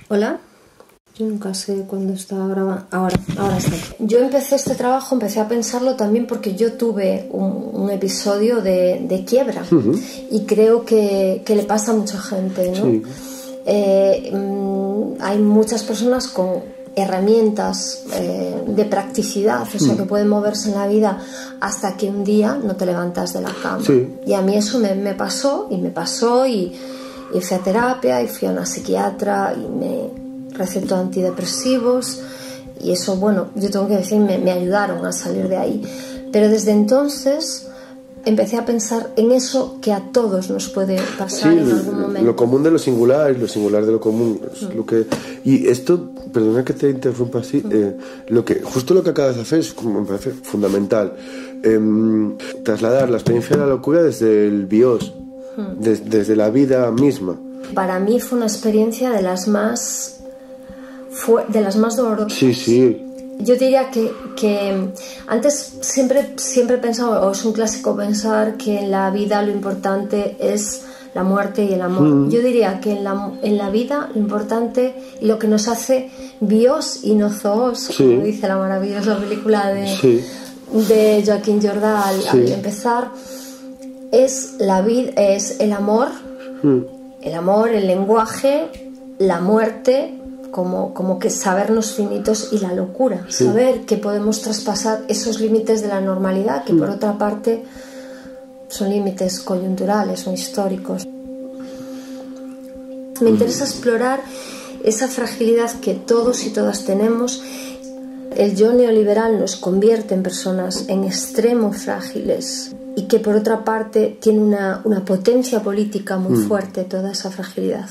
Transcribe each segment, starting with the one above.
Hola, yo nunca sé cuándo está grabando. Ahora está. Yo empecé a pensarlo también porque yo tuve un episodio de quiebra y creo que le pasa a mucha gente, ¿no? Sí. Hay muchas personas con herramientas de practicidad, o sea, que pueden moverse en la vida hasta que un día no te levantas de la cama. Sí. Y a mí eso me pasó y fui a terapia y fui a una psiquiatra y me recetó antidepresivos y eso, bueno, yo tengo que decir, me ayudaron a salir de ahí. Pero desde entonces empecé a pensar en eso que a todos nos puede pasar en algún momento. Lo común de lo singular y lo singular de lo común. Es lo que... Y esto, perdona que te interrumpa así, justo lo que acabas de hacer es, me parece fundamental. Trasladar la experiencia de la locura desde el bios, desde la vida misma. Para mí fue una experiencia de las más dolorosas. Sí, sí. Yo diría que antes siempre he pensado, o es un clásico pensar, que en la vida lo importante es la muerte y el amor. Yo diría que en la vida lo importante y lo que nos hace bios y no zoos, como dice la maravillosa película de Joaquín Jordà al empezar, es la vida, es el amor, el lenguaje, la muerte, como que sabernos finitos, y la locura, saber que podemos traspasar esos límites de la normalidad, que por otra parte son límites coyunturales o históricos. Me interesa explorar esa fragilidad que todos y todas tenemos. El yo neoliberal nos convierte en personas en extremo frágiles y que por otra parte tiene una potencia política muy fuerte, toda esa fragilidad.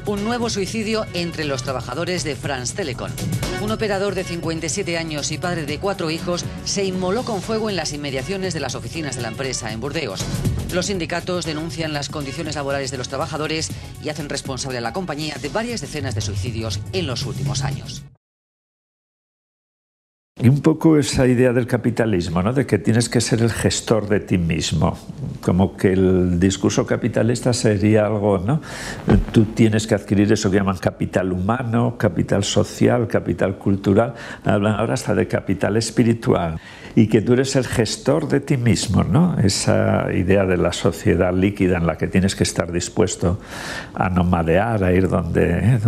Un nuevo suicidio entre los trabajadores de France Telecom. Un operador de 57 años y padre de 4 hijos se inmoló con fuego en las inmediaciones de las oficinas de la empresa en Burdeos. Los sindicatos denuncian las condiciones laborales de los trabajadores y hacen responsable a la compañía de varias decenas de suicidios en los últimos años. Y un poco esa idea del capitalismo, ¿no? De que tienes que ser el gestor de ti mismo, como que el discurso capitalista sería algo, ¿no? Tú tienes que adquirir eso que llaman capital humano, capital social, capital cultural, hablan ahora hasta de capital espiritual, y que tú eres el gestor de ti mismo, ¿no? Esa idea de la sociedad líquida en la que tienes que estar dispuesto a nomadear, a ir donde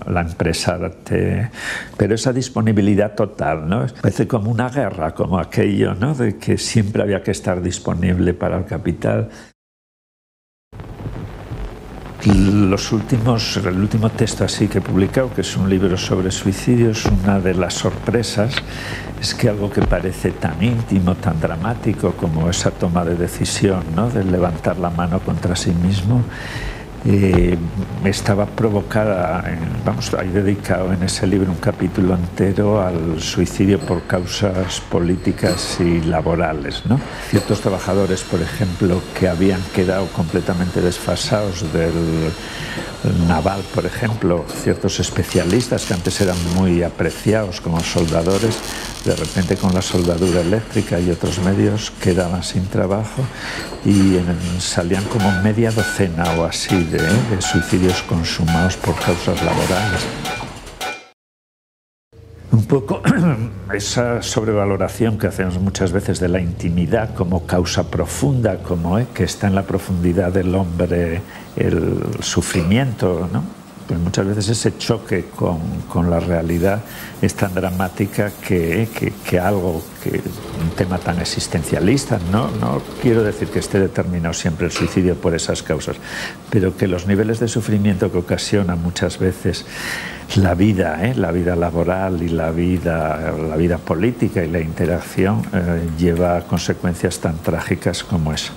la empresa te... Pero esa disponibilidad total, ¿no? Parece como una guerra, como aquello, ¿no? De que siempre había que estar disponible para el capital. El último texto así que he publicado, que es un libro sobre suicidios, una de las sorpresas es que algo que parece tan íntimo, tan dramático como esa toma de decisión, ¿no? De levantar la mano contra sí mismo, estaba provocada, hay dedicado en ese libro un capítulo entero al suicidio por causas políticas y laborales, ¿no? Ciertos trabajadores, por ejemplo, que habían quedado completamente desfasados del naval, por ejemplo, ciertos especialistas que antes eran muy apreciados como soldadores, de repente con la soldadura eléctrica y otros medios quedaban sin trabajo y salían como media docena o así de suicidios consumados por causas laborales. Un poco esa sobrevaloración que hacemos muchas veces de la intimidad como causa profunda, como que está en la profundidad del hombre el sufrimiento, ¿no? Pues muchas veces ese choque con la realidad es tan dramática que un tema tan existencialista, no quiero decir que esté determinado siempre el suicidio por esas causas, pero que los niveles de sufrimiento que ocasiona muchas veces la vida laboral y la vida política y la interacción lleva a consecuencias tan trágicas como eso.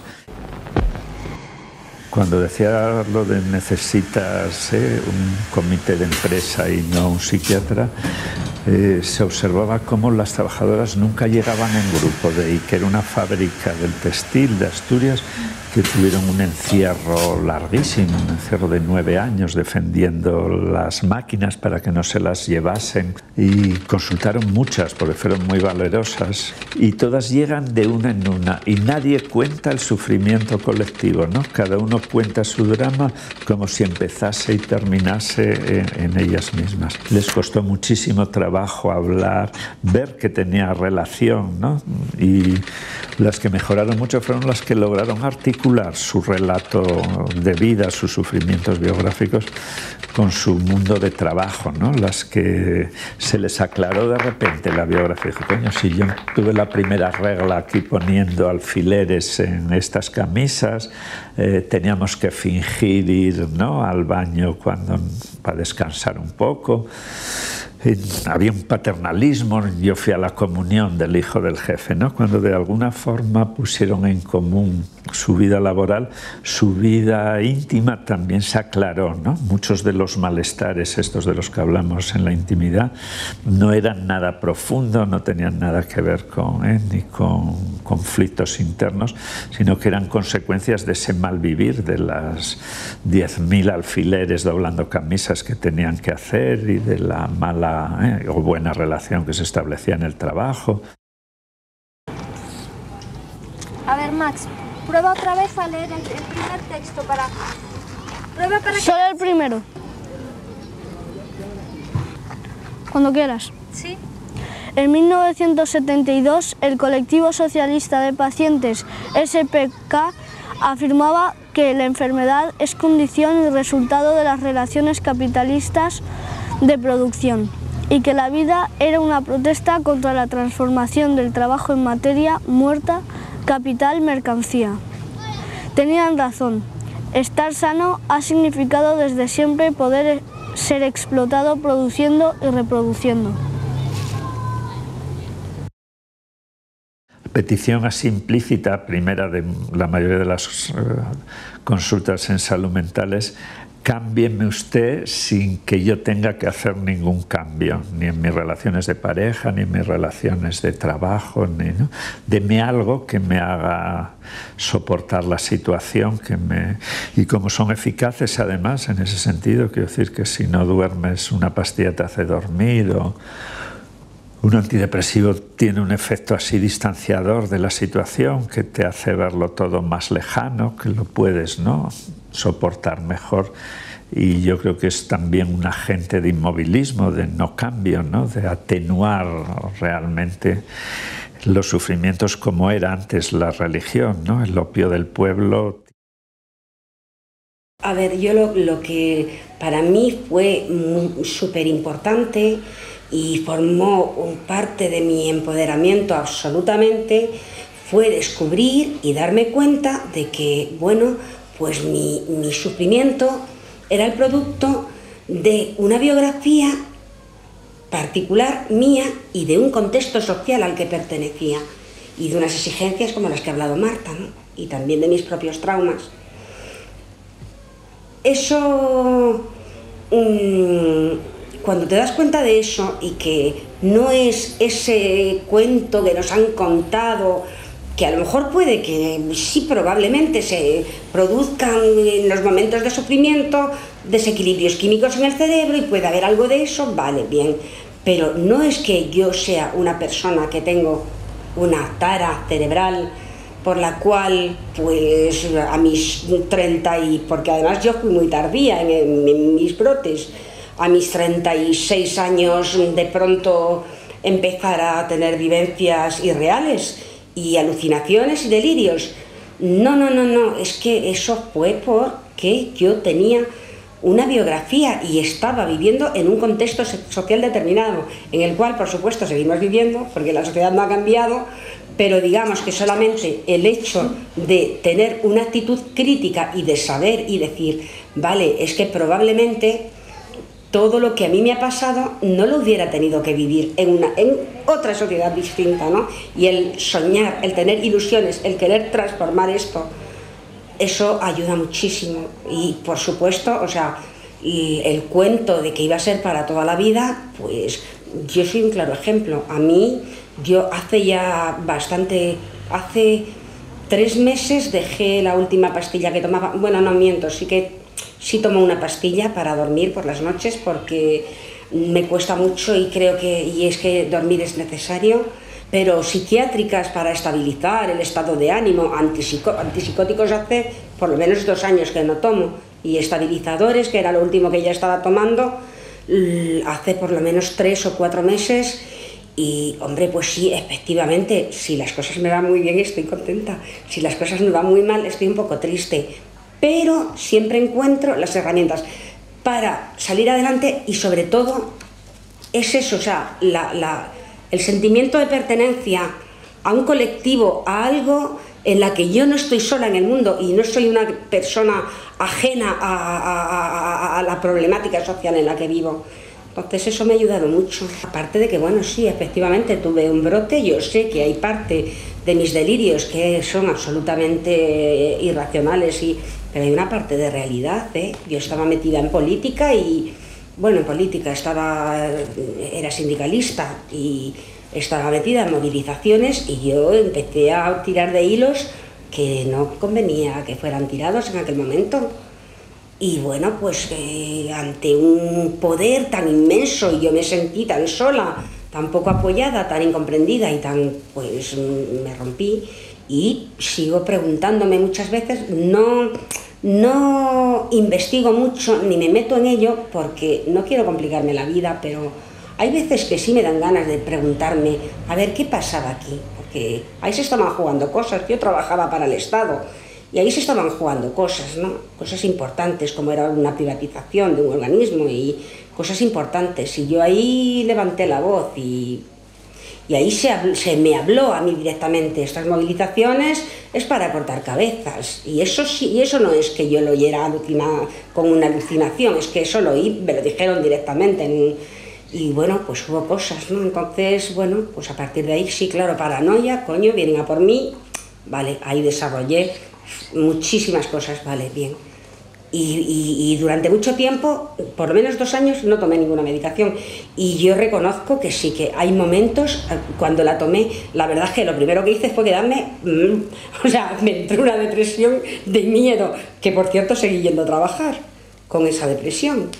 Cuando decía lo de necesitas un comité de empresa y no un psiquiatra, se observaba cómo las trabajadoras nunca llegaban en grupo, de ahí que era una fábrica del textil de Asturias que tuvieron un encierro larguísimo, un encierro de 9 años defendiendo las máquinas para que no se las llevasen, y consultaron muchas porque fueron muy valerosas y todas llegan de una en una y nadie cuenta el sufrimiento colectivo, ¿no? Cada uno cuenta su drama como si empezase y terminase en ellas mismas. Les costó muchísimo trabajo hablar, ver que tenía relación, ¿no? Y las que mejoraron mucho fueron las que lograron articular su relato de vida, sus sufrimientos biográficos con su mundo de trabajo, ¿no? Las que se les aclaró de repente la biografía. Dijo, coño, si yo tuve la primera regla aquí poniendo alfileres en estas camisas, teníamos que fingir ir, ¿no?, al baño para descansar un poco. Había un paternalismo. Yo fui a la comunión del hijo del jefe, ¿no? Cuando de alguna forma pusieron en común su vida laboral, su vida íntima también se aclaró, ¿no? Muchos de los malestares estos de los que hablamos en la intimidad no eran nada profundo, no tenían nada que ver ni con conflictos internos, sino que eran consecuencias de ese mal vivir, de las 10.000 alfileres doblando camisas que tenían que hacer y de la mala o buena relación que se establecía en el trabajo. A ver, Max, prueba otra vez a leer el primer texto para... Solo el primero. Cuando quieras. Sí. En 1972, el colectivo socialista de pacientes SPK afirmaba que la enfermedad es condición y resultado de las relaciones capitalistas de producción, y que la vida era una protesta contra la transformación del trabajo en materia muerta, capital, mercancía. Tenían razón. Estar sano ha significado desde siempre poder ser explotado produciendo y reproduciendo. Petición así implícita, primera de la mayoría de las consultas en salud mental, es: cámbieme usted sin que yo tenga que hacer ningún cambio, ni en mis relaciones de pareja, ni en mis relaciones de trabajo, ¿no? Deme algo que me haga soportar la situación, y como son eficaces además en ese sentido, quiero decir que si no duermes una pastilla te hace dormir, Un antidepresivo tiene un efecto así distanciador de la situación que te hace verlo todo más lejano, que lo puedes, ¿no?, soportar mejor. Y yo creo que es también un agente de inmovilismo, de no cambio, ¿no?, de atenuar realmente los sufrimientos como era antes la religión, ¿no?, el opio del pueblo. A ver, yo lo que para mí fue súper importante y formó parte de mi empoderamiento absolutamente, fue descubrir y darme cuenta de que, bueno, pues mi sufrimiento era el producto de una biografía particular mía y de un contexto social al que pertenecía y de unas exigencias como las que ha hablado Marta, ¿no?, y también de mis propios traumas. Eso, cuando te das cuenta de eso y que no es ese cuento que nos han contado, que a lo mejor puede que sí, probablemente se produzcan en los momentos de sufrimiento desequilibrios químicos en el cerebro y puede haber algo de eso, vale, bien, pero no es que yo sea una persona que tengo una tara cerebral por la cual, pues a mis 30, y porque además yo fui muy tardía en mis brotes, a mis 36 años de pronto empezar a tener vivencias irreales y alucinaciones y delirios. No, es que eso fue porque yo tenía una biografía y estaba viviendo en un contexto social determinado, en el cual, por supuesto, seguimos viviendo, porque la sociedad no ha cambiado, pero digamos que solamente el hecho de tener una actitud crítica y de saber y decir, vale, es que probablemente todo lo que a mí me ha pasado no lo hubiera tenido que vivir en otra sociedad distinta, ¿no? Y el soñar, el tener ilusiones, el querer transformar esto, eso ayuda muchísimo. Y por supuesto, o sea, el cuento de que iba a ser para toda la vida, pues yo soy un claro ejemplo. A mí, yo hace 3 meses dejé la última pastilla que tomaba. Bueno, no miento, sí tomo una pastilla para dormir por las noches porque me cuesta mucho y es que dormir es necesario, pero psiquiátricas para estabilizar el estado de ánimo, antipsicóticos hace por lo menos 2 años que no tomo, y estabilizadores, que era lo último que ya estaba tomando, hace por lo menos 3 o 4 meses. Y hombre, pues sí, efectivamente, si las cosas me van muy bien estoy contenta, si las cosas me van muy mal estoy un poco triste, pero siempre encuentro las herramientas para salir adelante. Y sobre todo es eso, o sea, el sentimiento de pertenencia a un colectivo, a algo en la que yo no estoy sola en el mundo y no soy una persona ajena a la problemática social en la que vivo. Entonces eso me ha ayudado mucho. Aparte de que, bueno, sí, efectivamente tuve un brote, yo sé que hay parte de mis delirios que son absolutamente irracionales, pero hay una parte de realidad, ¿eh? Yo estaba metida en política y, bueno, en política era sindicalista y estaba metida en movilizaciones y yo empecé a tirar de hilos que no convenía que fueran tirados en aquel momento. Y bueno, pues ante un poder tan inmenso y yo me sentí tan sola, tan poco apoyada, tan incomprendida y pues me rompí y sigo preguntándome muchas veces, no investigo mucho ni me meto en ello porque no quiero complicarme la vida, pero hay veces que sí me dan ganas de preguntarme, a ver, ¿qué pasaba aquí? Porque ahí se estaban jugando cosas, yo trabajaba para el Estado, y ahí se estaban jugando cosas, ¿no? Cosas importantes, como era una privatización de un organismo y cosas importantes. Y yo ahí levanté la voz y ahí se me habló a mí directamente. Estas movilizaciones es para cortar cabezas. Y eso no es que yo lo oyera con una alucinación, es que eso me lo dijeron directamente. Y bueno, pues hubo cosas, ¿no? Entonces, bueno, pues a partir de ahí, sí, claro, paranoia, coño, vienen a por mí. Vale, ahí desarrollé muchísimas cosas, vale, bien. Y durante mucho tiempo, por lo menos 2 años, no tomé ninguna medicación. Y yo reconozco que sí, que hay momentos, cuando la tomé, la verdad es que lo primero que hice fue quedarme, o sea, me entró una depresión de miedo, que por cierto seguí yendo a trabajar con esa depresión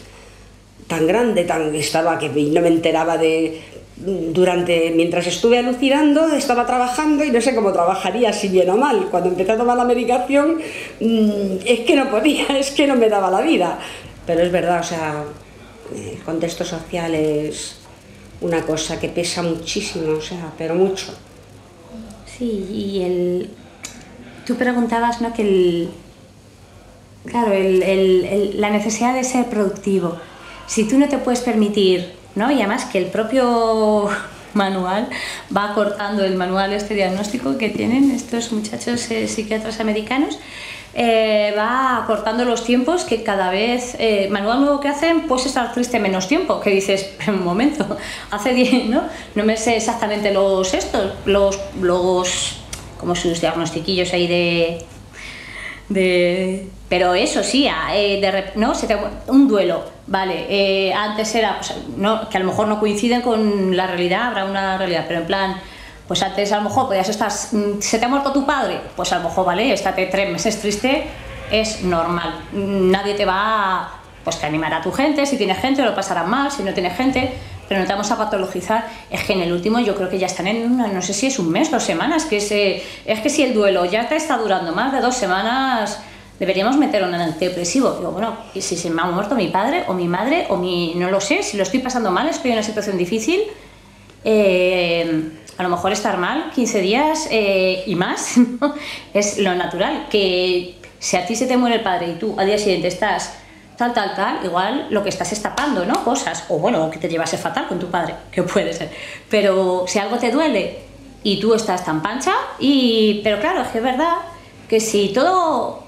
tan grande, estaba que no me enteraba de mientras estuve alucinando, estaba trabajando y no sé cómo trabajaría, si bien o mal. Cuando empecé a tomar la medicación, es que no podía, es que no me daba la vida. Pero es verdad, o sea, el contexto social es una cosa que pesa muchísimo, o sea, pero mucho. Sí, y tú preguntabas, ¿no?, que la necesidad de ser productivo. Si tú no te puedes permitir, ¿no?, y además que el propio manual va acortando, el manual diagnóstico que tienen estos muchachos psiquiatras americanos, va acortando los tiempos, que cada vez, manual nuevo que hacen, puedes estar triste menos tiempo, que dices, un momento, hace 10, no me sé exactamente como sus diagnostiquillos ahí pero eso sí, ¿no? Un duelo, vale, antes era, pues, no, que a lo mejor no coinciden con la realidad, habrá una realidad, pero en plan, pues antes a lo mejor podías estar, se te ha muerto tu padre, pues a lo mejor, vale, estate 3 meses triste, es normal, nadie te va pues te animará a tu gente, si tienes gente lo pasarán mal, si no tienes gente, pero no te vamos a patologizar. Es que en el último yo creo que ya están en no sé si es un mes, 2 semanas, es que si el duelo ya te está durando más de 2 semanas, deberíamos meter un antidepresivo. Digo, bueno, y si se me ha muerto mi padre o mi madre o no lo sé, si lo estoy pasando mal, estoy en una situación difícil, a lo mejor estar mal 15 días y más, ¿no? Es lo natural, que si a ti se te muere el padre y tú al día siguiente estás tal, igual lo que estás es tapando, ¿no? Cosas, o bueno, que te llevase fatal con tu padre, que puede ser, pero si algo te duele y tú estás tan pancha, pero claro, es que es verdad que si todo,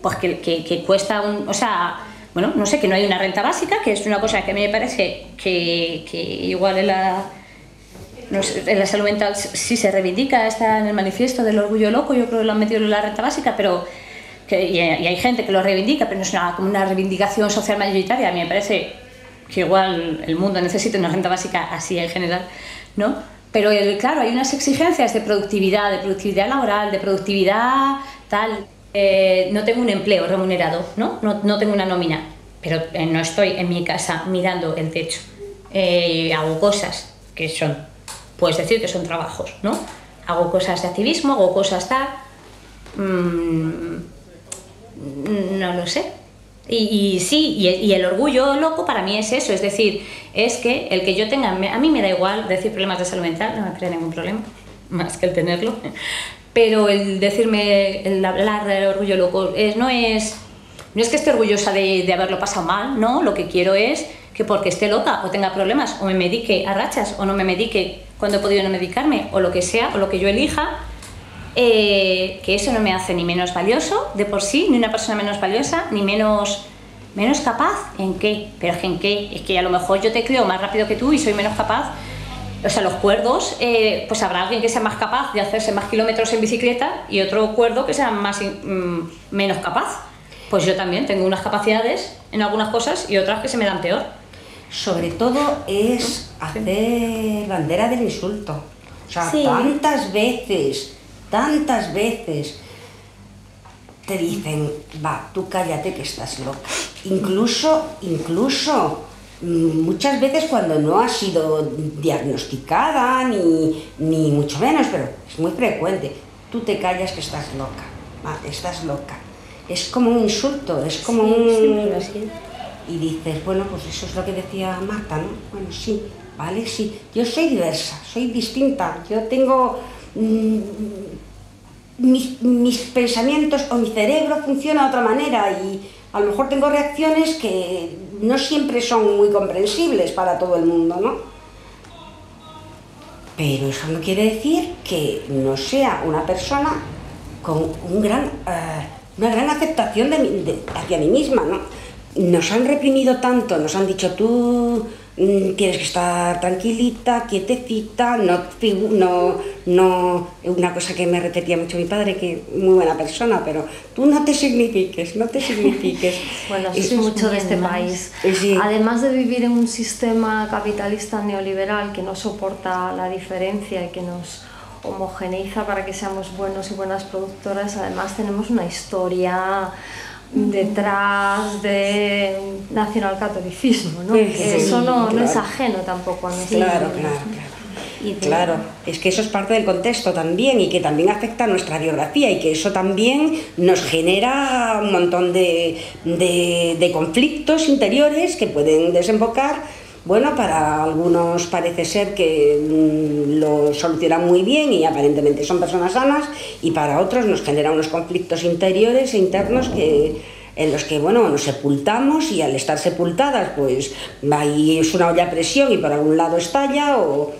pues que cuesta o sea, bueno, no sé, que no hay una renta básica, que es una cosa que a mí me parece que igual en la salud mental sí se reivindica, está en el manifiesto del orgullo loco, yo creo que lo han metido en la renta básica, pero y hay gente que lo reivindica, pero no es como una reivindicación social mayoritaria. A mí me parece que igual el mundo necesita una renta básica así en general, ¿no? Pero claro, hay unas exigencias de productividad laboral, de productividad tal. No tengo un empleo remunerado, ¿no? No tengo una nómina, pero no estoy en mi casa mirando el techo. Hago cosas que son, puedes decir que son trabajos, ¿no? Hago cosas de activismo, hago cosas tal. No lo sé. Y sí, y el orgullo loco para mí es eso, es decir, es que el que yo tenga, a mí me da igual decir problemas de salud mental, no me crea ningún problema, más que el tenerlo, pero el decirme, el hablar del orgullo loco no es que esté orgullosa de haberlo pasado mal, no, lo que quiero es que porque esté loca o tenga problemas o me medique a rachas o no me medique cuando he podido no medicarme o lo que sea, o lo que yo elija, que eso no me hace ni menos valioso de por sí, ni una persona menos valiosa, ni menos capaz. ¿En qué? Pero es que en qué, es que a lo mejor yo te creo más rápido que tú y soy menos capaz. O sea, los cuerdos, pues habrá alguien que sea más capaz de hacerse más kilómetros en bicicleta y otro cuerdo que sea menos capaz. Pues yo también tengo unas capacidades en algunas cosas y otras que se me dan peor. Sobre todo es hacer bandera del insulto. O sea, sí. Tantas veces te dicen, va, tú cállate que estás loca. Incluso muchas veces cuando no ha sido diagnosticada, ni mucho menos, pero es muy frecuente, tú te callas que estás loca, va, estás loca. Es como un insulto, es como sí. Y dices, bueno, pues eso es lo que decía Marta, ¿no? Bueno, sí, vale, sí. Yo soy diversa, soy distinta, yo tengo... mis pensamientos o mi cerebro funciona de otra manera y a lo mejor tengo reacciones que no siempre son muy comprensibles para todo el mundo, ¿no? Pero eso no quiere decir que no sea una persona con una gran aceptación hacia mí misma, ¿no? Nos han reprimido tanto, nos han dicho tú tienes que estar tranquilita, quietecita, no, una cosa que me repetía mucho mi padre, que muy buena persona, pero tú no te signifiques. Bueno, eso es mucho de este país. Sí. Además de vivir en un sistema capitalista neoliberal que no soporta la diferencia y que nos homogeneiza para que seamos buenos y buenas productoras, además tenemos una historia detrás del nacionalcatolicismo, ¿no? Sí, Eso no claro. es ajeno tampoco a nosotros. Claro. Claro, es que eso es parte del contexto también y que también afecta a nuestra biografía y que eso también nos genera un montón de conflictos interiores que pueden desembocar. Bueno, para algunos parece ser que lo solucionan muy bien y aparentemente son personas sanas, y para otros nos genera unos conflictos interiores e internos en los que, bueno, nos sepultamos, y al estar sepultadas, pues ahí es una olla a presión y por algún lado estalla o...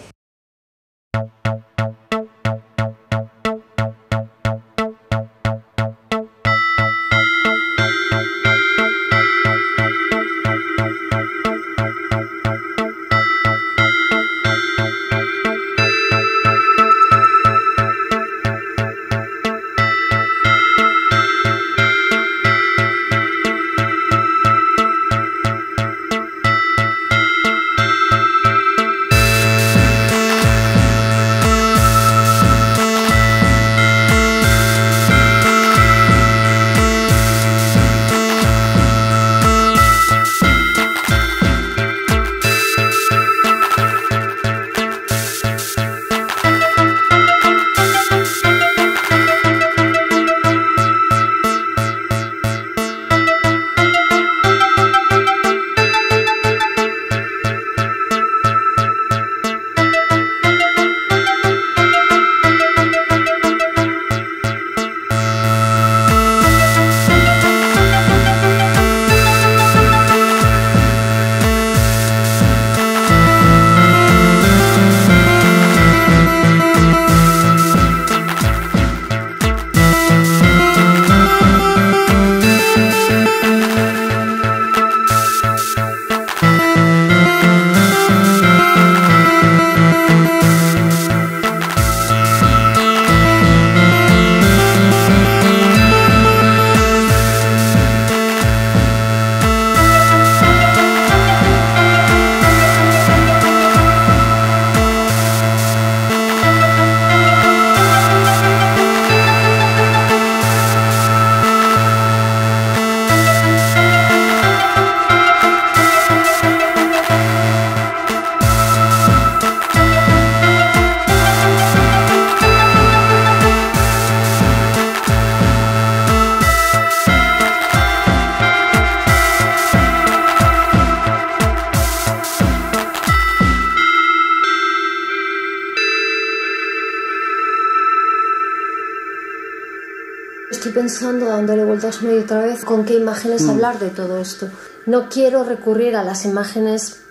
Estoy pensando, dándole vueltas una y otra vez, con qué imágenes hablar de todo esto. No quiero recurrir a las imágenes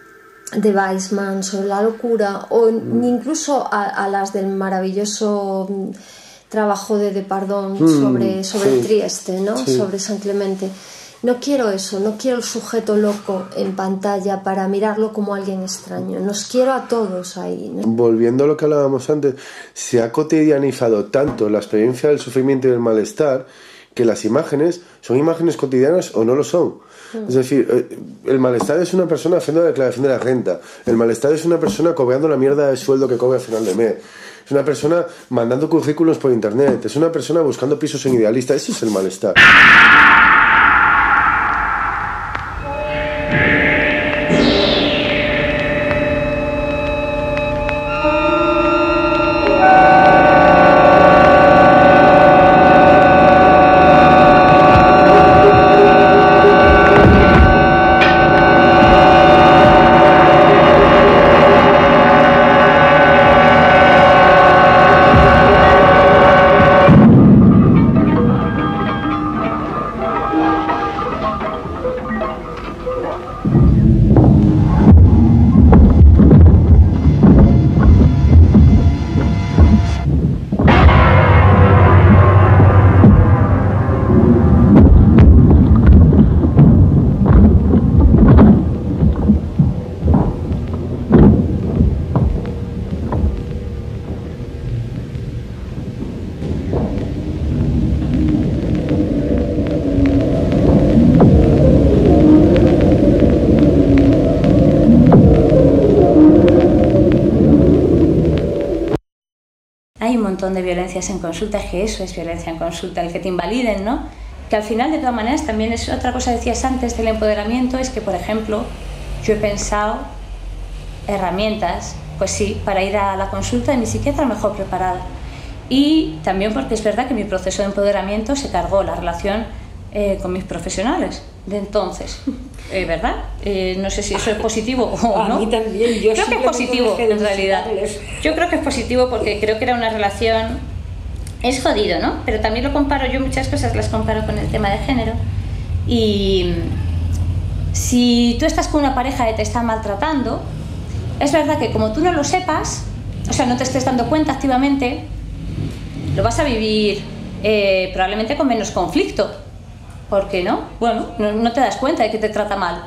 de Weisman sobre la locura, o ni incluso a las del maravilloso trabajo de Depardón sobre Trieste, ¿no? Sobre San Clemente. No quiero eso, no quiero el sujeto loco en pantalla para mirarlo como alguien extraño. Nos quiero a todos ahí, ¿no? Volviendo a lo que hablábamos antes, se ha cotidianizado tanto la experiencia del sufrimiento y del malestar que las imágenes son imágenes cotidianas o no lo son. Es decir, el malestar es una persona haciendo la declaración de la renta, el malestar es una persona cobrando la mierda de sueldo que cobra al final de mes, es una persona mandando currículos por internet, es una persona buscando pisos en Idealista. Eso es el malestar. Hay un montón de violencias en consulta, que eso es violencia en consulta, el que te invaliden, ¿no? que al final, de todas maneras, también es otra cosa que decías antes del empoderamiento, es que, por ejemplo, yo he pensado herramientas, pues sí, para ir a la consulta de mi psiquiatra mejor preparada. Y también porque es verdad que mi proceso de empoderamiento se cargó la relación con mis profesionales de entonces, ¿verdad? No sé si eso es positivo o no. A mí también, yo creo que es positivo, en realidad. Yo creo que es positivo porque creo que era una relación... Es jodido, ¿no? Pero también lo comparo, yo muchas cosas las comparo con el tema de género. Y si tú estás con una pareja que te está maltratando, es verdad que como tú no lo sepas, o sea, no te estés dando cuenta activamente, lo vas a vivir probablemente con menos conflicto. ¿Por qué no? Bueno, no te das cuenta de que te trata mal.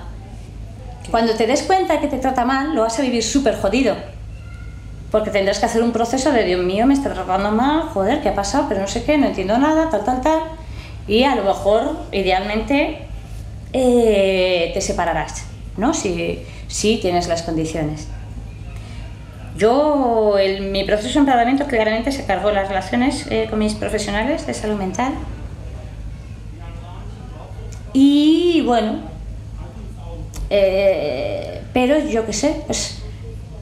Cuando te des cuenta de que te trata mal, lo vas a vivir súper jodido. Porque tendrás que hacer un proceso de Dios mío, me está tratando mal, joder, ¿qué ha pasado? Pero no sé qué, no entiendo nada, tal. Y a lo mejor, idealmente, te separarás, ¿no? Si tienes las condiciones. Yo, mi proceso de empoderamiento claramente se cargó las relaciones con mis profesionales de salud mental. Y bueno, pero yo qué sé, pues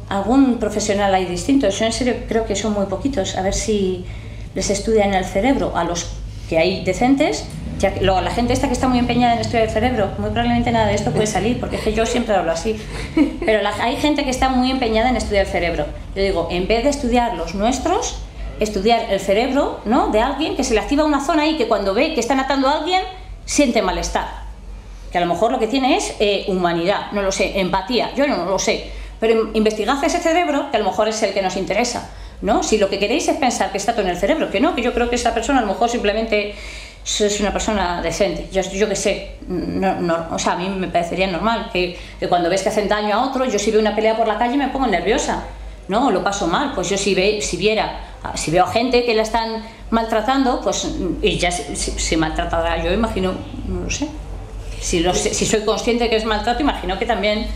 algún profesional hay distinto. Yo en serio creo que son muy poquitos. A ver si les estudian el cerebro a los que hay decentes. Ya que la gente esta que está muy empeñada en estudiar el cerebro, muy probablemente nada de esto puede salir, porque es que yo siempre hablo así. Pero hay gente que está muy empeñada en estudiar el cerebro. Yo digo, en vez de estudiar los nuestros, estudiar el cerebro, ¿no?, de alguien que se le activa una zona ahí que cuando ve que están atando a alguien siente malestar. Que a lo mejor lo que tiene es humanidad, no lo sé, empatía, yo no lo sé. Pero investigad ese cerebro, que a lo mejor es el que nos interesa, ¿no? Si lo que queréis es pensar que está todo en el cerebro, que no, que yo creo que esa persona a lo mejor simplemente es una persona decente. Yo qué sé, o sea, a mí me parecería normal que cuando ves que hacen daño a otro, yo si veo una pelea por la calle me pongo nerviosa, ¿no? Lo paso mal. Pues yo si veo a gente que la están maltratando, pues, y ya si maltratará, yo imagino, no lo sé. Si soy consciente que es maltrato, imagino que también,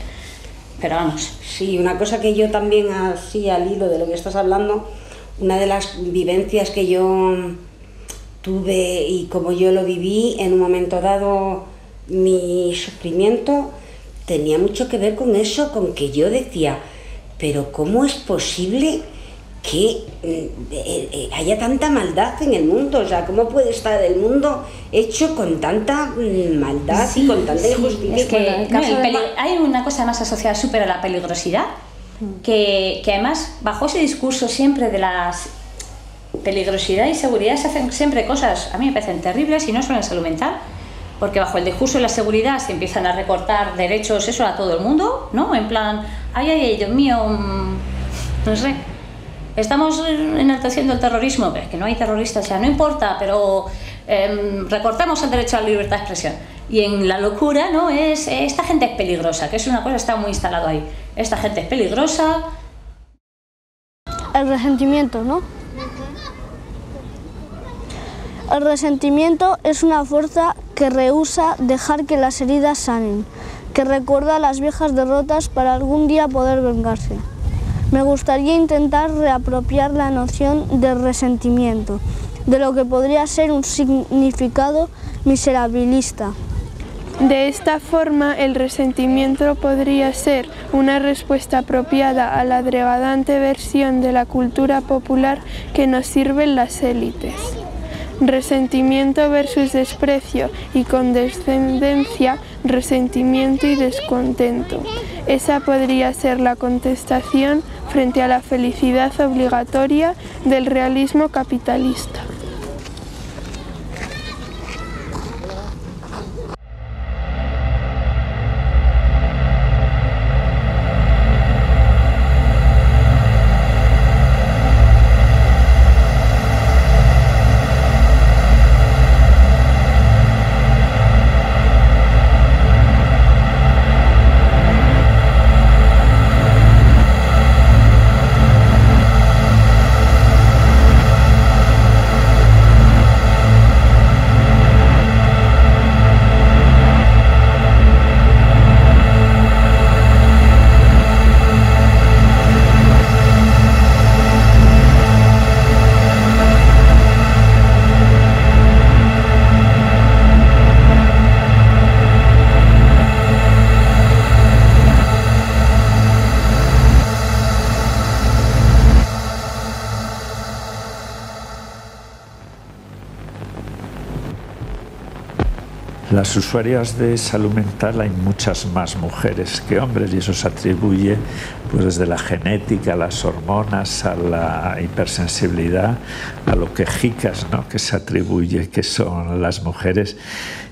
pero vamos. Sí, una cosa que yo también, así al hilo de lo que estás hablando, una de las vivencias que yo tuve y como yo lo viví en un momento dado, mi sufrimiento tenía mucho que ver con eso, con que yo decía, pero ¿cómo es posible que haya tanta maldad en el mundo? O sea, ¿cómo puede estar el mundo hecho con tanta maldad y con tanta injusticia? Es que hay una cosa más asociada súper a la peligrosidad, que además bajo ese discurso siempre de las peligrosidad y seguridad se hacen siempre cosas, a mí me parecen terribles y no solo en salud mental, porque bajo el discurso de la seguridad se empiezan a recortar derechos, eso, a todo el mundo, ¿no? En plan, ay, Dios mío, no sé, estamos enalteciendo el terrorismo, pero es que no hay terroristas, o sea, no importa, pero recortamos el derecho a la libertad de expresión. Y en la locura, ¿no? Esta gente es peligrosa, que es una cosa que está muy instalado ahí. Esta gente es peligrosa. El resentimiento, ¿no? El resentimiento es una fuerza que rehúsa dejar que las heridas sanen, que recuerda las viejas derrotas para algún día poder vengarse. Me gustaría intentar reapropiar la noción de resentimiento, de lo que podría ser un significado miserabilista. De esta forma, el resentimiento podría ser una respuesta apropiada a la degradante versión de la cultura popular que nos sirven las élites. Resentimiento versus desprecio y condescendencia, resentimiento y descontento. Esa podría ser la contestación frente a la felicidad obligatoria del realismo capitalista. Las usuarias de salud mental hay muchas más mujeres que hombres y eso se atribuye pues desde la genética, a las hormonas, a la hipersensibilidad, a lo quejicas, ¿no?, que se atribuye que son las mujeres.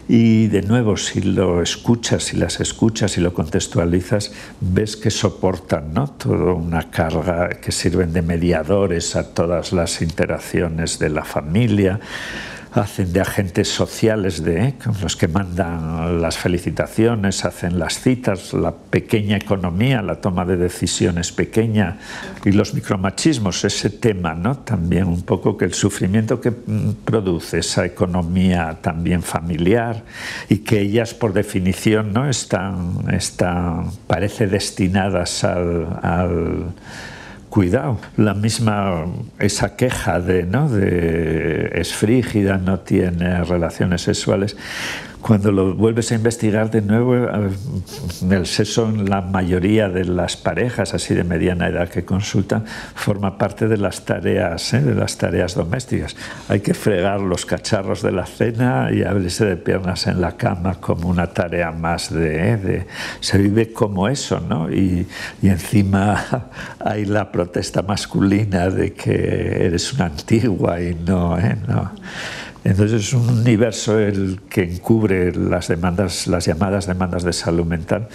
Y de nuevo, si lo escuchas, si las escuchas y lo contextualizas, ves que soportan, ¿no?, toda una carga, que sirven de mediadores a todas las interacciones de la familia, hacen de agentes sociales con los que mandan las felicitaciones, hacen las citas, la pequeña economía, la toma de decisiones pequeña y los micromachismos, ese tema, ¿no?, también un poco que el sufrimiento que produce esa economía también familiar y que ellas por definición, ¿no?, están parece destinadas al cuidado. La misma, esa queja de es frígida, no tiene relaciones sexuales, cuando lo vuelves a investigar de nuevo, el sexo en la mayoría de las parejas así de mediana edad que consultan forma parte de las tareas domésticas. Hay que fregar los cacharros de la cena y abrirse de piernas en la cama como una tarea más se vive como eso, ¿no? Y encima hay la protesta masculina de que eres una antigua y no. Entonces es un universo el que encubre las llamadas demandas de salud mental,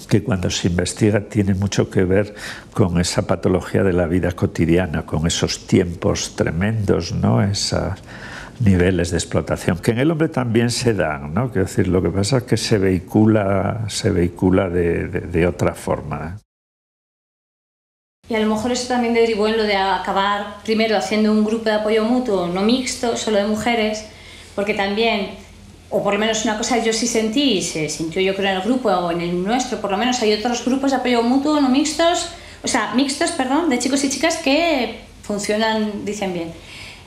que cuando se investiga tiene mucho que ver con esa patología de la vida cotidiana, con esos tiempos tremendos, ¿no?, esos niveles de explotación, que en el hombre también se dan, ¿no? Quiero decir, lo que pasa es que se vehicula de otra forma. Y a lo mejor eso también derivó en lo de acabar primero haciendo un grupo de apoyo mutuo no mixto, solo de mujeres, porque también, o por lo menos una cosa yo sí sentí, y se sintió yo creo en el grupo, o en el nuestro, por lo menos hay otros grupos de apoyo mutuo no mixtos, mixtos, de chicos y chicas que funcionan, dicen bien.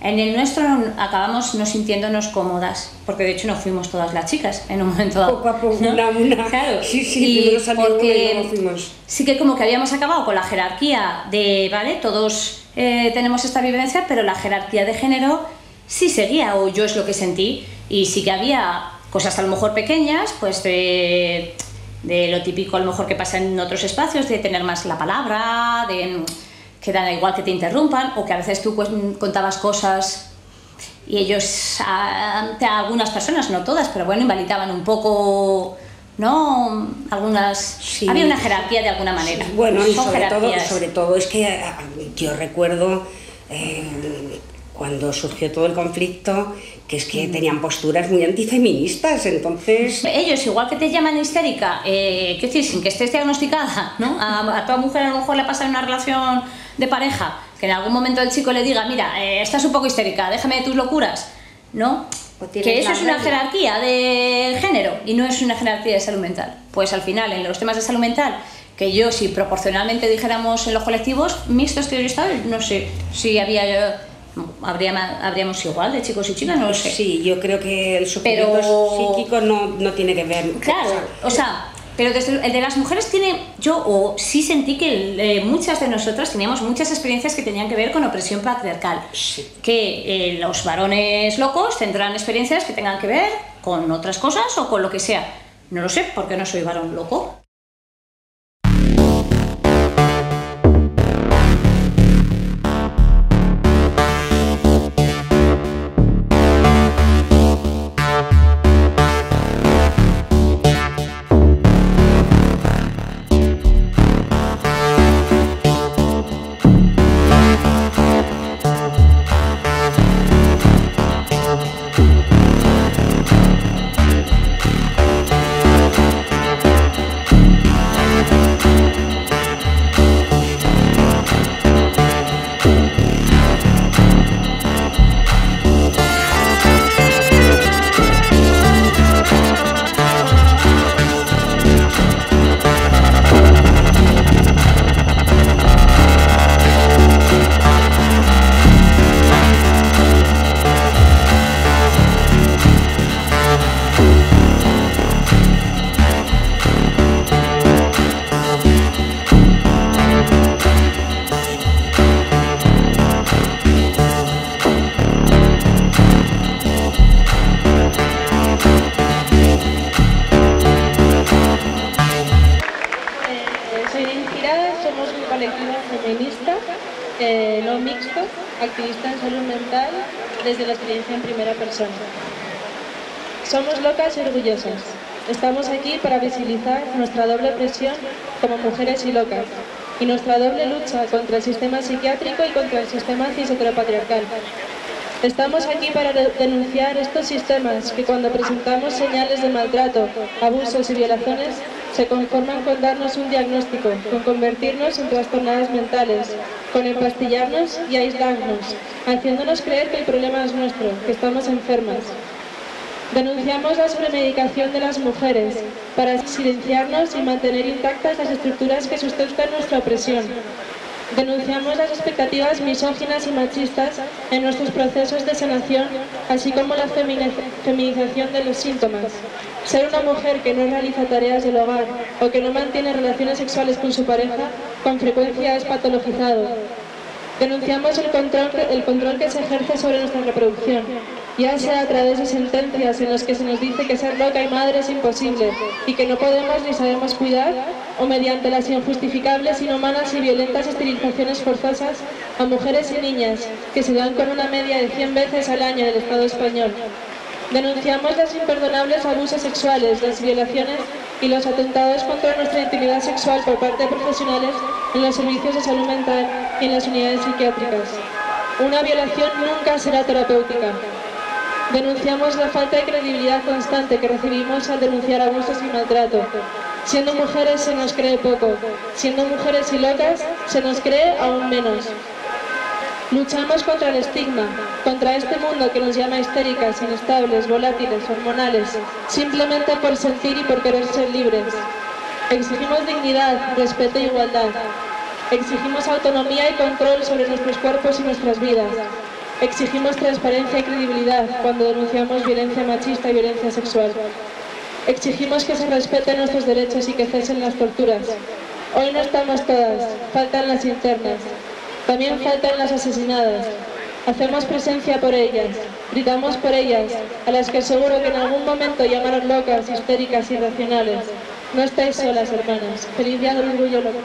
En el nuestro acabamos no sintiéndonos cómodas, porque de hecho no fuimos todas las chicas en un momento dado. Poco a poco, ¿no? una. Claro, sí, y porque luego fuimos. Sí que como que habíamos acabado con la jerarquía de, ¿vale? Todos tenemos esta vivencia, pero la jerarquía de género sí seguía, o yo es lo que sentí, y sí que había cosas a lo mejor pequeñas, pues de lo típico a lo mejor que pasa en otros espacios, de tener más la palabra, que da igual que te interrumpan, o que a veces tú contabas cosas y ellos, algunas personas, no todas, pero bueno, invalidaban un poco, ¿no? Algunas, sí. Había una jerarquía de alguna manera. Sí, bueno, y sobre todo es que yo recuerdo cuando surgió todo el conflicto, que es que tenían posturas muy antifeministas, entonces... Ellos, igual que te llaman histérica, quiero decir, sin que estés diagnosticada, ¿no? A toda mujer a lo mejor le pasa en una relación de pareja, que en algún momento el chico le diga, mira, estás un poco histérica, déjame de tus locuras, ¿no? Que eso es una jerarquía de género y no es una jerarquía de salud mental. Pues al final, en los temas de salud mental, que yo, si proporcionalmente dijéramos en los colectivos mixtos que yo he estado, no sé si habríamos igual de chicos y chicas, no lo sé. Sí, yo creo que el sufrimiento psíquico no tiene que ver. Claro, pero desde el de las mujeres sí sentí que muchas de nosotras teníamos muchas experiencias que tenían que ver con opresión patriarcal. Sí. Que los varones locos tendrán experiencias que tengan que ver con otras cosas o con lo que sea. No lo sé, porque no soy varón loco. no mixto, activista en salud mental desde la experiencia en primera persona. Somos locas y orgullosas. Estamos aquí para visibilizar nuestra doble presión como mujeres y locas y nuestra doble lucha contra el sistema psiquiátrico y contra el sistema cis-heteropatriarcal. Estamos aquí para denunciar estos sistemas que cuando presentamos señales de maltrato, abusos y violaciones se conforman con darnos un diagnóstico, con convertirnos en trastornadas mentales, con empastillarnos y aislarnos, haciéndonos creer que el problema es nuestro, que estamos enfermas. Denunciamos la sobremedicación de las mujeres para silenciarnos y mantener intactas las estructuras que sustentan nuestra opresión. Denunciamos las expectativas misóginas y machistas en nuestros procesos de sanación, así como la feminización de los síntomas. Ser una mujer que no realiza tareas del hogar o que no mantiene relaciones sexuales con su pareja, con frecuencia es patologizado. Denunciamos el control que se ejerce sobre nuestra reproducción, ya sea a través de sentencias en las que se nos dice que ser loca y madre es imposible y que no podemos ni sabemos cuidar, o mediante las injustificables, inhumanas y violentas esterilizaciones forzosas a mujeres y niñas que se dan con una media de 100 veces al año en el Estado español. Denunciamos los imperdonables abusos sexuales, las violaciones y los atentados contra nuestra intimidad sexual por parte de profesionales en los servicios de salud mental y en las unidades psiquiátricas. Una violación nunca será terapéutica. Denunciamos la falta de credibilidad constante que recibimos al denunciar abusos y maltrato. Siendo mujeres se nos cree poco, siendo mujeres y locas se nos cree aún menos. Luchamos contra el estigma, contra este mundo que nos llama histéricas, inestables, volátiles, hormonales, simplemente por sentir y por querer ser libres. Exigimos dignidad, respeto e igualdad. Exigimos autonomía y control sobre nuestros cuerpos y nuestras vidas. Exigimos transparencia y credibilidad cuando denunciamos violencia machista y violencia sexual. Exigimos que se respeten nuestros derechos y que cesen las torturas. Hoy no estamos todas, faltan las internas. También faltan las asesinadas. Hacemos presencia por ellas, gritamos por ellas, a las que seguro que en algún momento llamaron locas, histéricas y irracionales. No estáis solas, hermanas. Feliz Día del Orgullo Loco.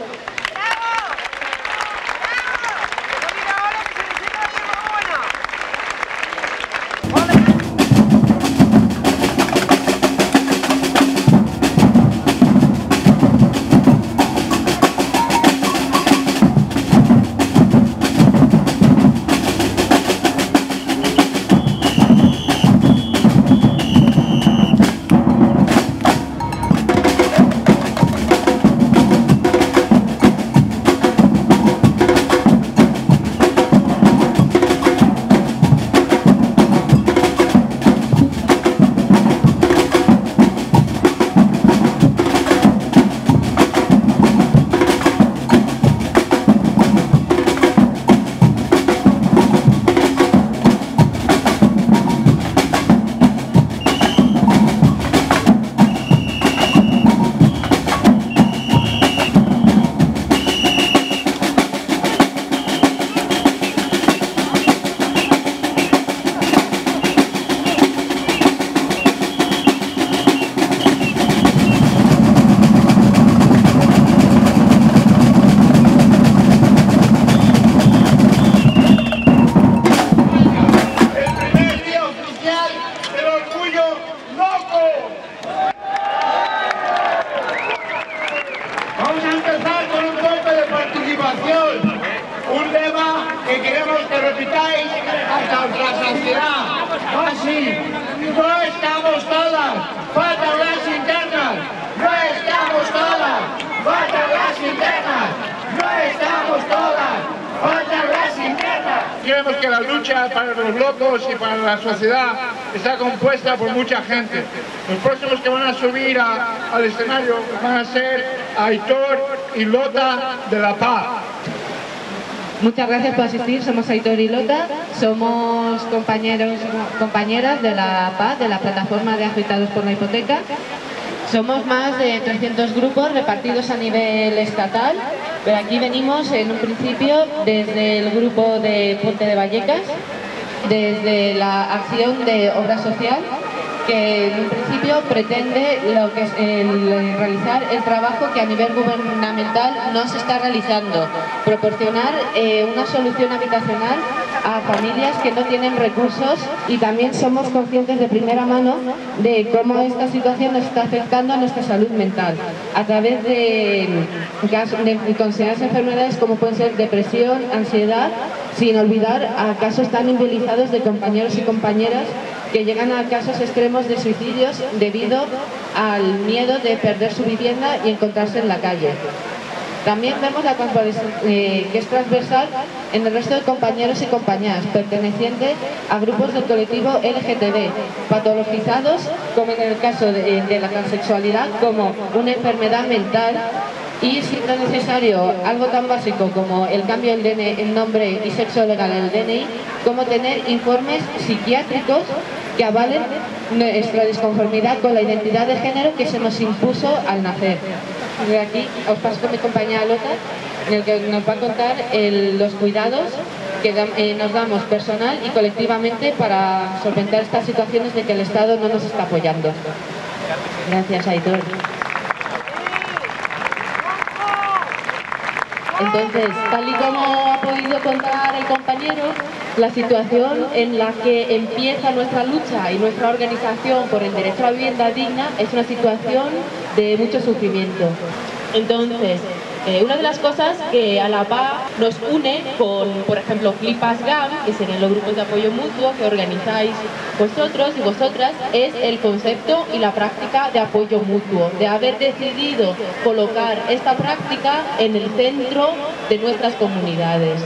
Queremos que la lucha para los locos y para la sociedad está compuesta por mucha gente. Los próximos que van a subir al escenario van a ser Aitor y Lota de La Paz. Muchas gracias por asistir, somos Aitor y Lota, somos compañeros y compañeras de La Paz, de la plataforma de afectados por la hipoteca. Somos más de 300 grupos repartidos a nivel estatal, pero aquí venimos en un principio desde el grupo de Puente de Vallecas, desde la acción de obra social que en un principio pretende lo que es realizar el trabajo que a nivel gubernamental no se está realizando, proporcionar una solución habitacional a familias que no tienen recursos, y también somos conscientes de primera mano de cómo esta situación nos está afectando a nuestra salud mental a través de consideradas enfermedades como pueden ser depresión, ansiedad, sin olvidar a casos tan invisibilizados de compañeros y compañeras que llegan a casos extremos de suicidios debido al miedo de perder su vivienda y encontrarse en la calle. También vemos que es transversal en el resto de compañeros y compañeras, pertenecientes a grupos del colectivo LGTB, patologizados, como en el caso de la transexualidad, como una enfermedad mental, y siendo necesario algo tan básico como el cambio del nombre y sexo legal en el DNI, como tener informes psiquiátricos que avalen nuestra disconformidad con la identidad de género que se nos impuso al nacer. De aquí os paso con mi compañera Lota, en el que nos va a contar los cuidados que nos damos personal y colectivamente para solventar estas situaciones de que el Estado no nos está apoyando. Gracias, Aitor. Entonces, tal y como ha podido contar el compañero, la situación en la que empieza nuestra lucha y nuestra organización por el derecho a la vivienda digna es una situación de mucho sufrimiento. Entonces, una de las cosas que a la PA nos une con, por ejemplo, Flipas GAM, que serían los grupos de apoyo mutuo que organizáis vosotros y vosotras, es el concepto y la práctica de apoyo mutuo, de haber decidido colocar esta práctica en el centro de nuestras comunidades.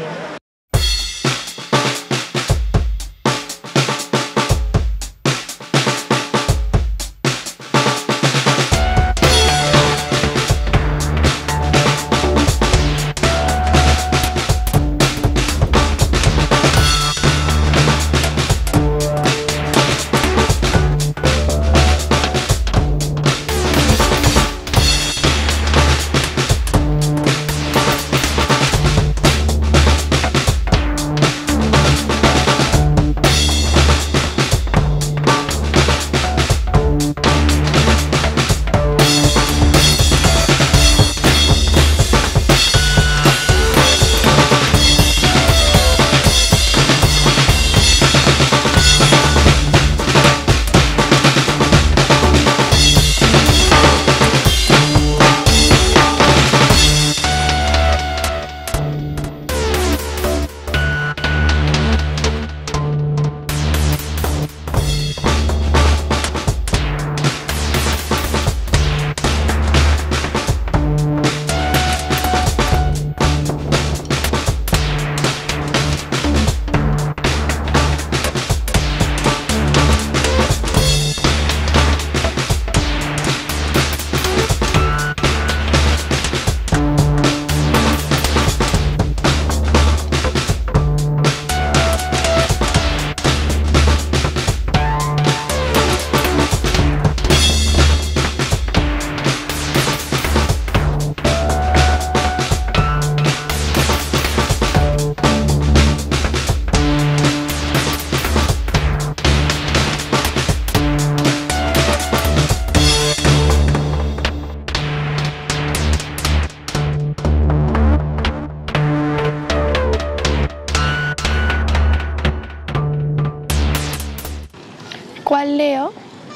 ¿Cuál leo?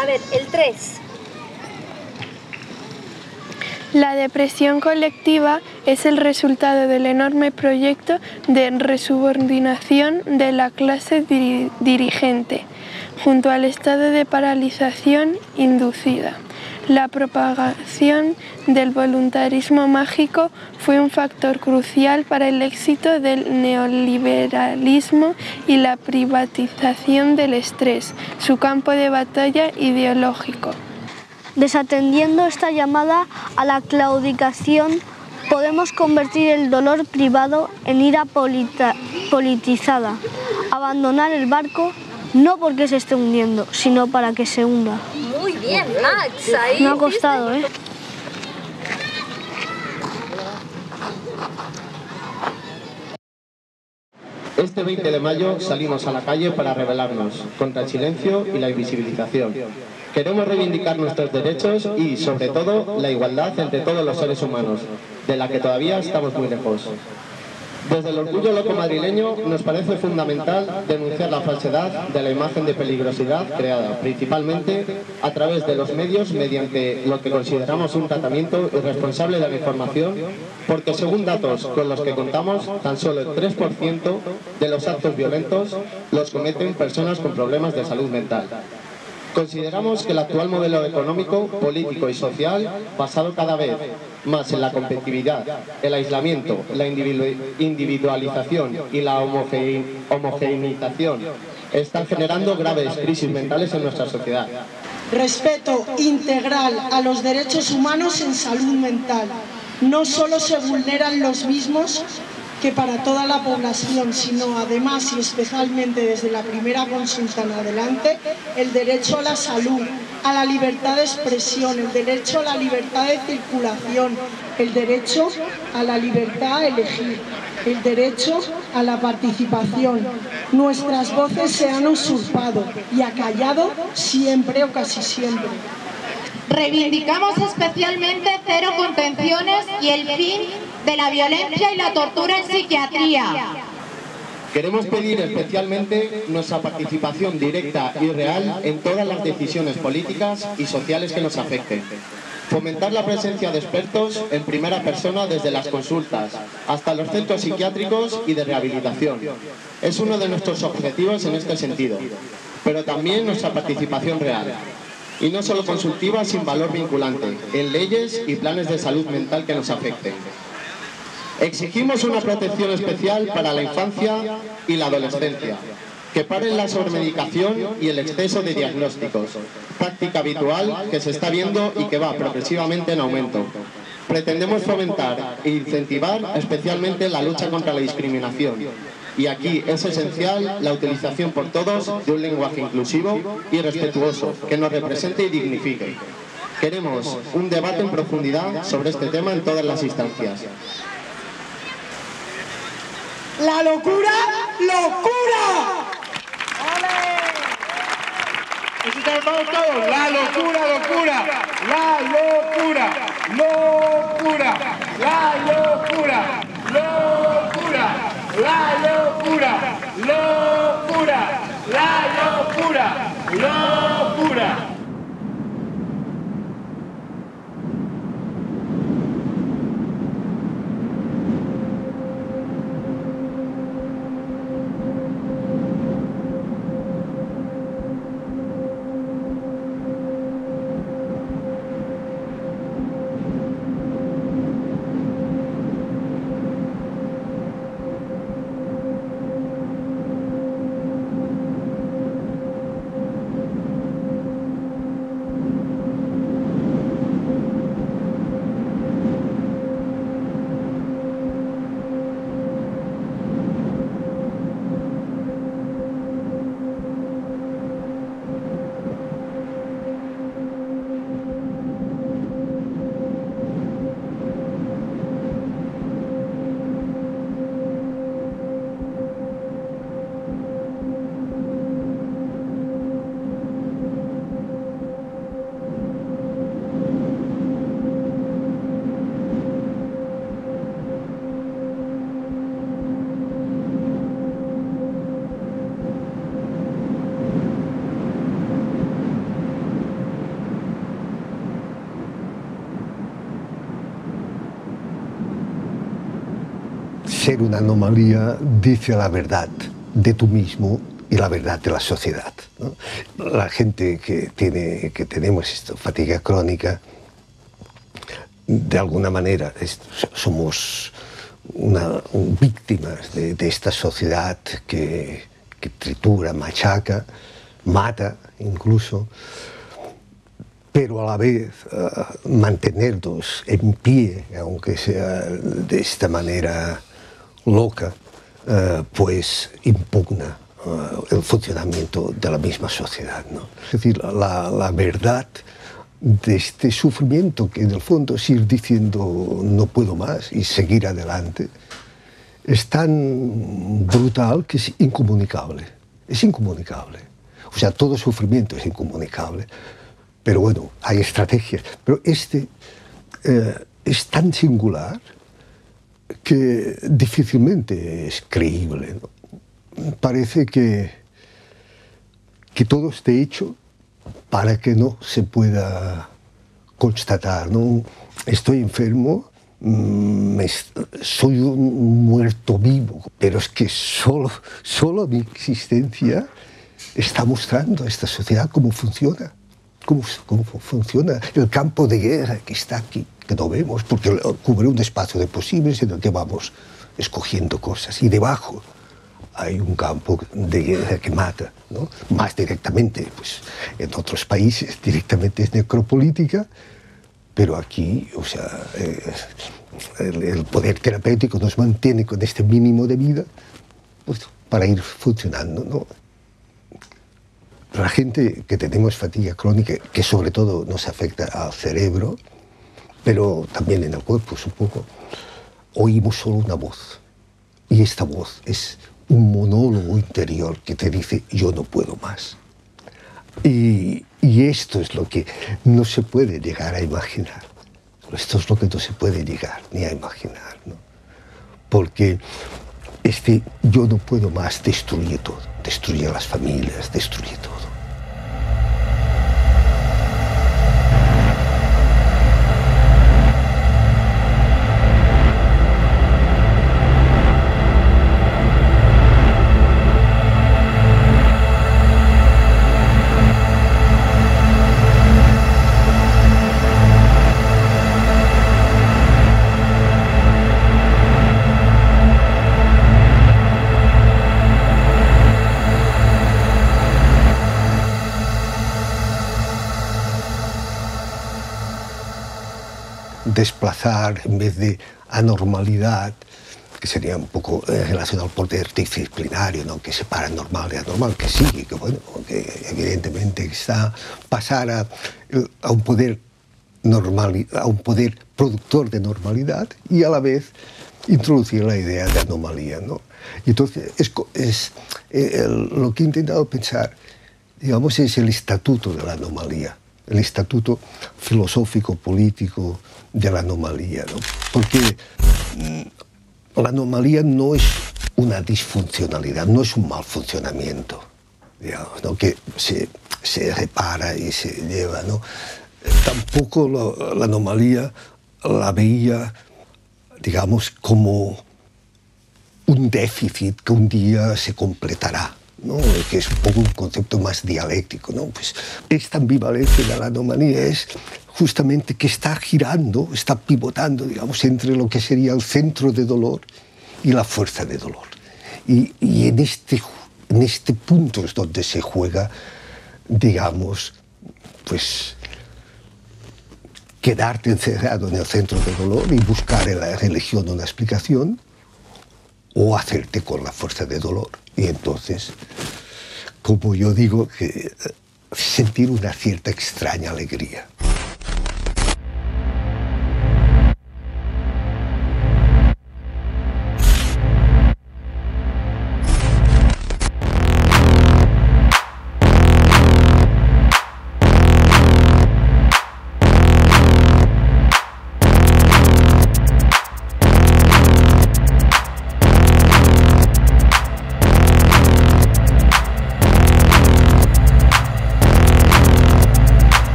A ver, el 3. La depresión colectiva es el resultado del enorme proyecto de resubordinación de la clase dirigente, junto al estado de paralización inducida. La propagación del voluntarismo mágico fue un factor crucial para el éxito del neoliberalismo y la privatización del estrés, su campo de batalla ideológico. Desatendiendo esta llamada a la claudicación, podemos convertir el dolor privado en ira politizada, abandonar el barco no porque se esté hundiendo, sino para que se hunda. Muy bien, Max. Ahí me ha costado, ¿eh? Este 20 de mayo salimos a la calle para rebelarnos contra el silencio y la invisibilización. Queremos reivindicar nuestros derechos y, sobre todo, la igualdad entre todos los seres humanos, de la que todavía estamos muy lejos. Desde el orgullo loco madrileño nos parece fundamental denunciar la falsedad de la imagen de peligrosidad creada, principalmente a través de los medios mediante lo que consideramos un tratamiento irresponsable de la información, porque según datos con los que contamos, tan solo el 3% de los actos violentos los cometen personas con problemas de salud mental. Consideramos que el actual modelo económico, político y social, basado cada vez más en la competitividad, el aislamiento, la individualización y la homogeneización, están generando graves crisis mentales en nuestra sociedad. Respeto integral a los derechos humanos en salud mental. No solo se vulneran los mismos que para toda la población, sino además y especialmente desde la primera consulta en adelante, el derecho a la salud, a la libertad de expresión, el derecho a la libertad de circulación, el derecho a la libertad a elegir, el derecho a la participación. Nuestras voces se han usurpado y acallado siempre o casi siempre. Reivindicamos especialmente cero contenciones y el fin de la violencia y la tortura en psiquiatría. Queremos pedir especialmente nuestra participación directa y real en todas las decisiones políticas y sociales que nos afecten. Fomentar la presencia de expertos en primera persona desde las consultas hasta los centros psiquiátricos y de rehabilitación. Es uno de nuestros objetivos en este sentido, pero también nuestra participación real. Y no solo consultiva, sin valor vinculante, en leyes y planes de salud mental que nos afecten. Exigimos una protección especial para la infancia y la adolescencia, que paren la sobremedicación y el exceso de diagnósticos, práctica habitual que se está viendo y que va progresivamente en aumento. Pretendemos fomentar e incentivar especialmente la lucha contra la discriminación. Y aquí es esencial la utilización por todos de un lenguaje inclusivo y respetuoso, que nos represente y dignifique. Queremos un debate en profundidad sobre este tema en todas las instancias. ¡La locura, locura! Vamos todos, la locura, locura, la locura, locura, la locura, locura, la locura, locura, la locura, locura. Ser una anomalía dice la verdad de tú mismo y la verdad de la sociedad, ¿no? La gente que tenemos esta fatiga crónica, de alguna manera somos víctimas de esta sociedad que tritura, machaca, mata incluso, pero a la vez mantenernos en pie, aunque sea de esta manera loca, pues impugna el funcionamiento de la misma sociedad, ¿no? Es decir, la verdad de este sufrimiento, que en el fondo es ir diciendo no puedo más y seguir adelante, es tan brutal que es incomunicable. Es incomunicable. O sea, todo sufrimiento es incomunicable. Pero bueno, hay estrategias. Pero este es tan singular que difícilmente es creíble, ¿no? Parece que todo esté hecho para que no se pueda constatar, ¿no? Estoy enfermo, soy un muerto vivo, pero es que solo mi existencia está mostrando a esta sociedad cómo funciona. Cómo funciona el campo de guerra que está aquí, que no vemos, porque cubre un espacio de posibles en el que vamos escogiendo cosas. Y debajo hay un campo de guerra que mata, ¿no? Más directamente, pues en otros países directamente es necropolítica, pero aquí, o sea, el poder terapéutico nos mantiene con este mínimo de vida, pues, para ir funcionando, ¿no? La gente que tenemos fatiga crónica, que sobre todo nos afecta al cerebro, pero también en el cuerpo, supongo, oímos solo una voz. Y esta voz es un monólogo interior que te dice, yo no puedo más. Y esto es lo que no se puede llegar a imaginar. Esto es lo que no se puede llegar ni a imaginar, ¿no? Porque este yo no puedo más destruye todo, destruye a las familias, destruye todo. Desplazar en vez de anormalidad, que sería un poco relacionado al poder disciplinario, ¿no? Que separa normal de anormal, que sigue, que bueno, que evidentemente está pasar a un poder normal, a un poder productor de normalidad y a la vez introducir la idea de anomalía, ¿no? Y entonces lo que he intentado pensar, digamos, es el estatuto de la anomalía, el estatuto filosófico, político de la anomalía, ¿no? Porque la anomalía no es una disfuncionalidad, no es un mal funcionamiento, digamos, ¿no? Que se repara y se lleva, ¿no? Tampoco la anomalía la veía, digamos, como un déficit que un día se completará, ¿no? Que es un poco un concepto más dialéctico, ¿no? Pues esta ambivalencia de la anomalía es justamente que está girando, está pivotando, digamos, entre lo que sería el centro de dolor y la fuerza de dolor. Y en este punto es donde se juega, digamos, pues quedarte encerrado en el centro de dolor y buscar en la religión una explicación, o hacerte con la fuerza de dolor. Y entonces, como yo digo, que sentir una cierta extraña alegría.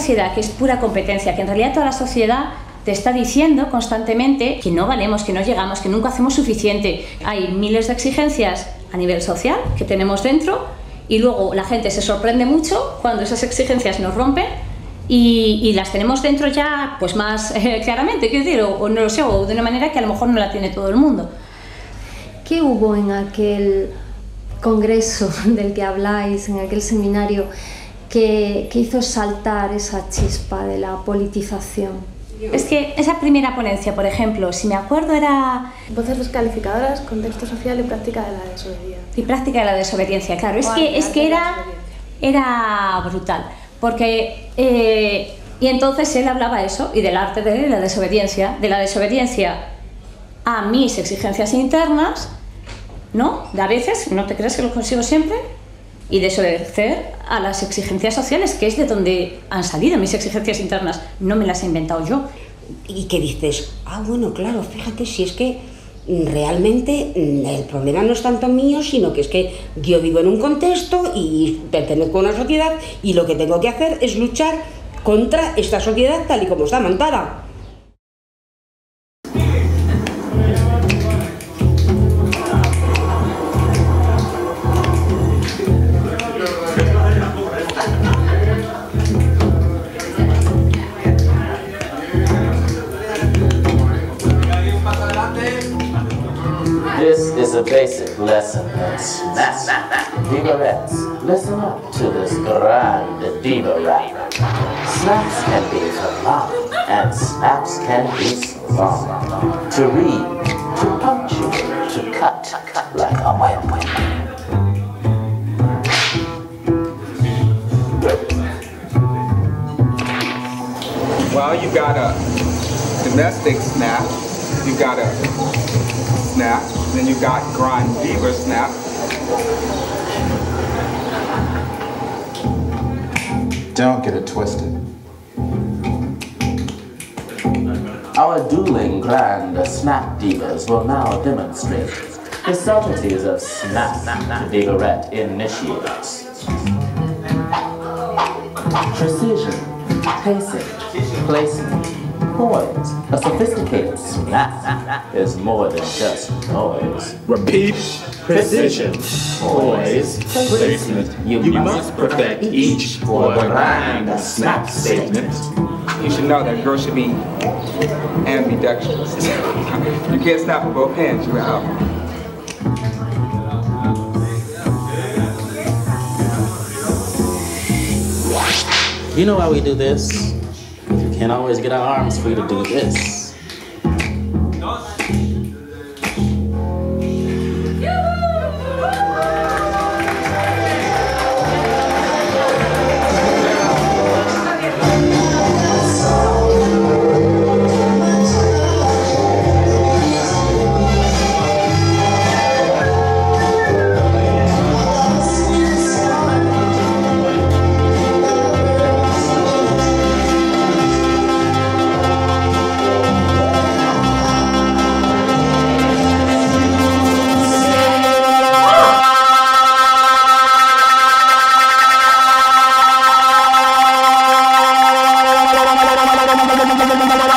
sociedad que es pura competencia, que en realidad toda la sociedad te está diciendo constantemente que no valemos, que no llegamos, que nunca hacemos suficiente. Hay miles de exigencias a nivel social que tenemos dentro y luego la gente se sorprende mucho cuando esas exigencias nos rompen y las tenemos dentro ya pues más claramente, quiero decir, o no lo sé, o de una manera que a lo mejor no la tiene todo el mundo. ¿Qué hubo en aquel congreso del que habláis, en aquel seminario, que hizo saltar esa chispa de la politización? Es que esa primera ponencia, por ejemplo, si me acuerdo, era... Voces descalificadoras, contexto social y práctica de la desobediencia. Y práctica de la desobediencia, claro. Es que era brutal. Porque... y entonces él hablaba eso, y del arte de la desobediencia a mis exigencias internas, ¿no? De a veces, no te crees que lo consigo siempre, y desobedecer a las exigencias sociales, que es de donde han salido mis exigencias internas, no me las he inventado yo. Y que dices, bueno, claro, fíjate, si es que realmente el problema no es tanto mío, sino que es que yo vivo en un contexto y pertenezco a una sociedad y lo que tengo que hacer es luchar contra esta sociedad tal y como está montada. This is a basic lesson in snap. Divarettes, listen up to this grand diva rap. Snaps can be prolonged and snaps can be strong. To read, to punctuate, to cut like a whip. Well, you got a domestic snap, you got a snap, then you got grand diva snap. Don't get it twisted. Our dueling grand snap divas will now demonstrate the subtleties of snap the divarette initiates. Precision, pacing, placement, poise. A sophisticated snap is more than just noise. Repeat, precision, poise, placement. You must perfect each for the grand snap statement. You should know that girls should be ambidextrous. You can't snap with both hands, you're out. You know why we do this? Because we can't always get our arms free to do this. Thank you.